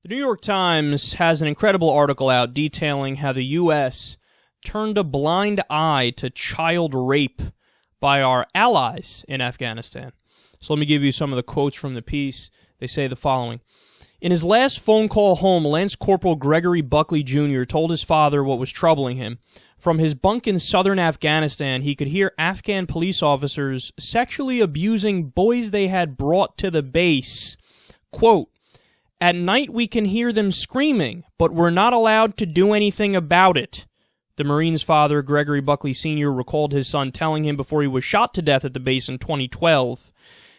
The New York Times has an incredible article out detailing how the U.S. turned a blind eye to child rape by our allies in Afghanistan. So let me give you some of the quotes from the piece. They say the following. In his last phone call home, Lance Corporal Gregory Buckley Jr. told his father what was troubling him. From his bunk in southern Afghanistan, he could hear Afghan police officers sexually abusing boys they had brought to the base. Quote, "At night we can hear them screaming, but we're not allowed to do anything about it." The Marine's father, Gregory Buckley Sr., recalled his son telling him before he was shot to death at the base in 2012.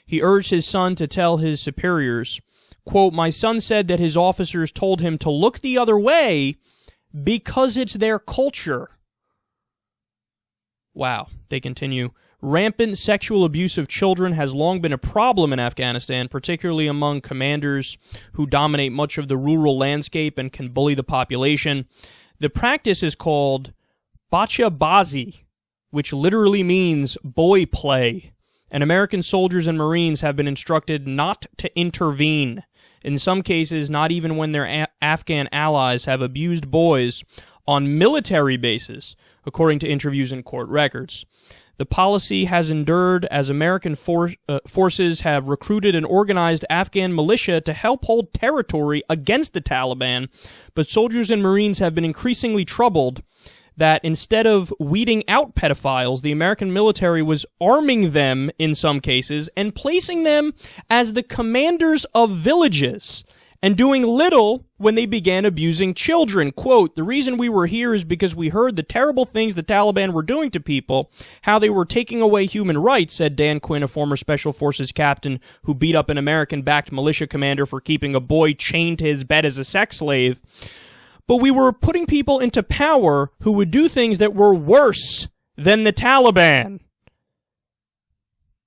He urged his son to tell his superiors, quote, "My son said that his officers told him to look the other way because it's their culture." Wow. They continue. Rampant sexual abuse of children has long been a problem in Afghanistan, particularly among commanders who dominate much of the rural landscape and can bully the population. The practice is called bachabazi, which literally means boy play, and American soldiers and Marines have been instructed not to intervene. In some cases, not even when their Afghan allies have abused boys on military bases, according to interviews and court records. The policy has endured as American forces have recruited and organized Afghan militia to help hold territory against the Taliban, but soldiers and Marines have been increasingly troubled that instead of weeding out pedophiles, the American military was arming them in some cases and placing them as the commanders of villages and doing little when they began abusing children. Quote, "The reason we were here is because we heard the terrible things the Taliban were doing to people, how they were taking away human rights," said Dan Quinn, a former Special Forces captain who beat up an American-backed militia commander for keeping a boy chained to his bed as a sex slave. "But we were putting people into power who would do things that were worse than the Taliban."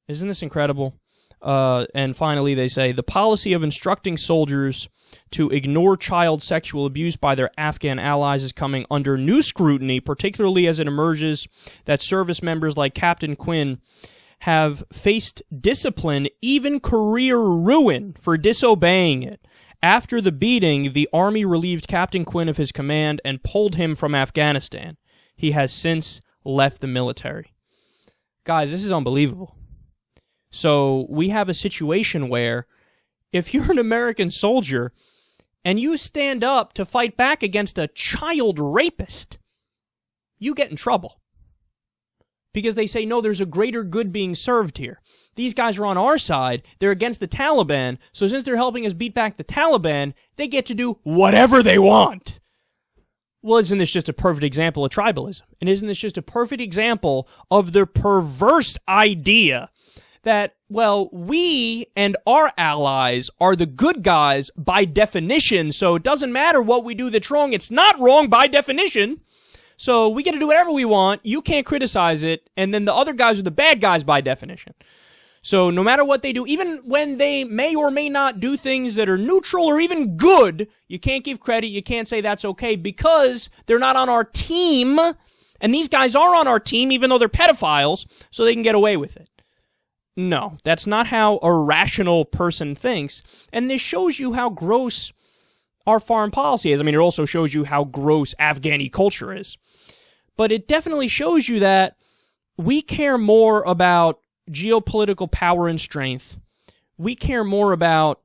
Isn't this incredible? And finally, they say, the policy of instructing soldiers to ignore child sexual abuse by their Afghan allies is coming under new scrutiny, particularly as it emerges that service members like Captain Quinn have faced discipline, even career ruin, for disobeying it. After the beating, the Army relieved Captain Quinn of his command and pulled him from Afghanistan. He has since left the military. Guys, this is unbelievable. So we have a situation where if you're an American soldier and you stand up to fight back against a child rapist, you get in trouble. Because they say, no, there's a greater good being served here. These guys are on our side. They're against the Taliban. So since they're helping us beat back the Taliban, they get to do whatever they want. Well, isn't this just a perfect example of tribalism? And isn't this just a perfect example of the perverse idea that, well, we and our allies are the good guys by definition, so it doesn't matter what we do that's wrong. It's not wrong by definition. So we get to do whatever we want. You can't criticize it. And then the other guys are the bad guys by definition. So no matter what they do, even when they may or may not do things that are neutral or even good, you can't give credit. You can't say that's okay because they're not on our team. And these guys are on our team, even though they're pedophiles, so they can get away with it. No, that's not how a rational person thinks. And this shows you how gross our foreign policy is. I mean, it also shows you how gross Afghani culture is. But it definitely shows you that we care more about geopolitical power and strength. We care more about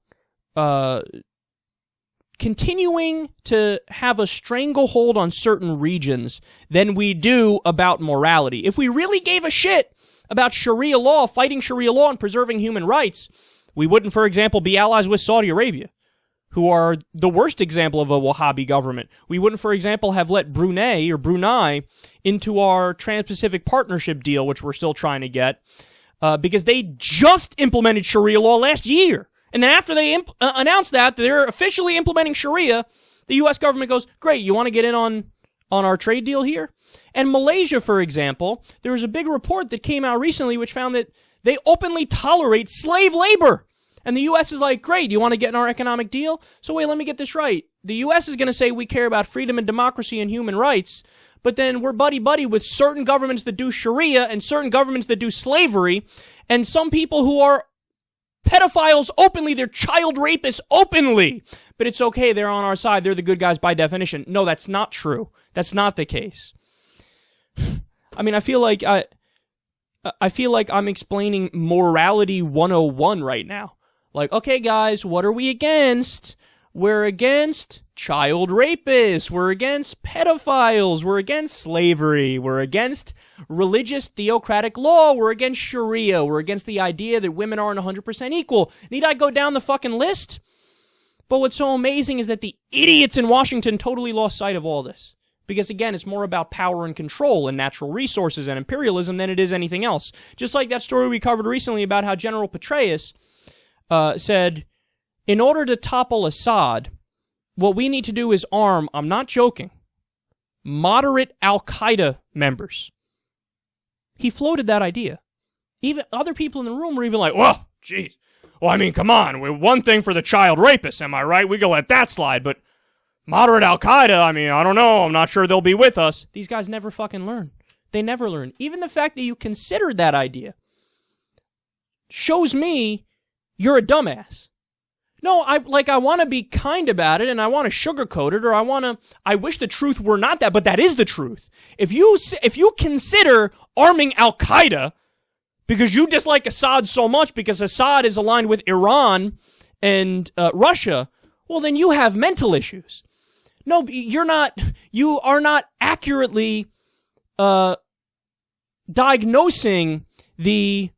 continuing to have a stranglehold on certain regions than we do about morality. If we really gave a shit about Sharia law, fighting Sharia law and preserving human rights, we wouldn't, for example, be allies with Saudi Arabia, who are the worst example of a Wahhabi government. We wouldn't, for example, have let Brunei into our Trans-Pacific Partnership deal, which we're still trying to get, because they just implemented Sharia law last year. And then after they announced that they're officially implementing Sharia, the U.S. government goes, great, you want to get in on our trade deal here? And Malaysia, for example, there was a big report that came out recently which found that they openly tolerate slave labor. And the U.S. is like, great, you want to get in our economic deal? So wait, let me get this right. The U.S. is going to say we care about freedom and democracy and human rights, but then we're buddy-buddy with certain governments that do Sharia and certain governments that do slavery, and some people who are pedophiles openly. They're child rapists openly. But it's okay. They're on our side. They're the good guys by definition. No, that's not true. That's not the case. I mean, I feel like I'm explaining morality 101 right now. Like, okay, guys, what are we against? We're against child rapists. We're against pedophiles. We're against slavery. We're against religious theocratic law. We're against Sharia. We're against the idea that women aren't 100% equal. Need I go down the fucking list? But what's so amazing is that the idiots in Washington totally lost sight of all this. Because, again, it's more about power and control and natural resources and imperialism than it is anything else. Just like that story we covered recently about how General Petraeus said, in order to topple Assad, what we need to do is arm, I'm not joking, moderate Al-Qaeda members. He floated that idea. Even other people in the room were even like, well, geez. Well, I mean, come on. We're one thing for the child rapists, am I right? We can let that slide, but moderate Al-Qaeda, I mean, I don't know. I'm not sure they'll be with us. These guys never fucking learn. They never learn. Even the fact that you considered that idea shows me you're a dumbass. No, I want to be kind about it, and I want to sugarcoat it, or I wish the truth were not that, but that is the truth. If you consider arming Al-Qaeda because you dislike Assad so much because Assad is aligned with Iran and Russia, well, then you have mental issues. No, you're not. You are not accurately diagnosing the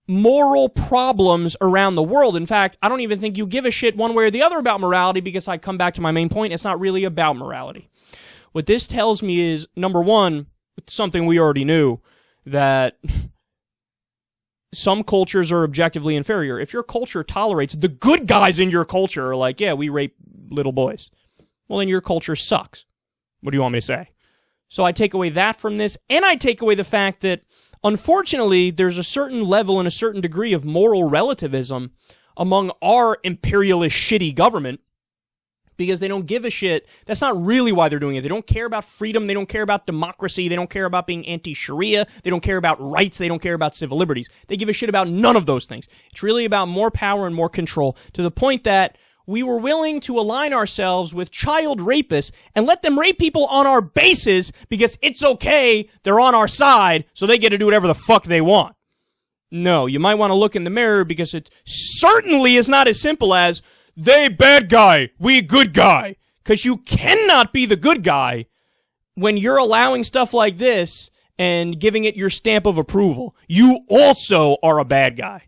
moral problems around the world. In fact, I don't even think you give a shit one way or the other about morality, because I come back to my main point. It's not really about morality. What this tells me is, number one, something we already knew, that some cultures are objectively inferior. If your culture tolerates, the good guys in your culture are like, yeah, we rape little boys, well, then your culture sucks. What do you want me to say? So I take away that from this, and I take away the fact that, unfortunately, there's a certain level and a certain degree of moral relativism among our imperialist shitty government, because they don't give a shit. That's not really why they're doing it. They don't care about freedom. They don't care about democracy. They don't care about being anti-Sharia. They don't care about rights. They don't care about civil liberties. They give a shit about none of those things. It's really about more power and more control, to the point that we were willing to align ourselves with child rapists and let them rape people on our bases because it's okay, they're on our side, so they get to do whatever the fuck they want. No, you might want to look in the mirror, because it certainly is not as simple as, they bad guy, we good guy. Because you cannot be the good guy when you're allowing stuff like this and giving it your stamp of approval. You also are a bad guy.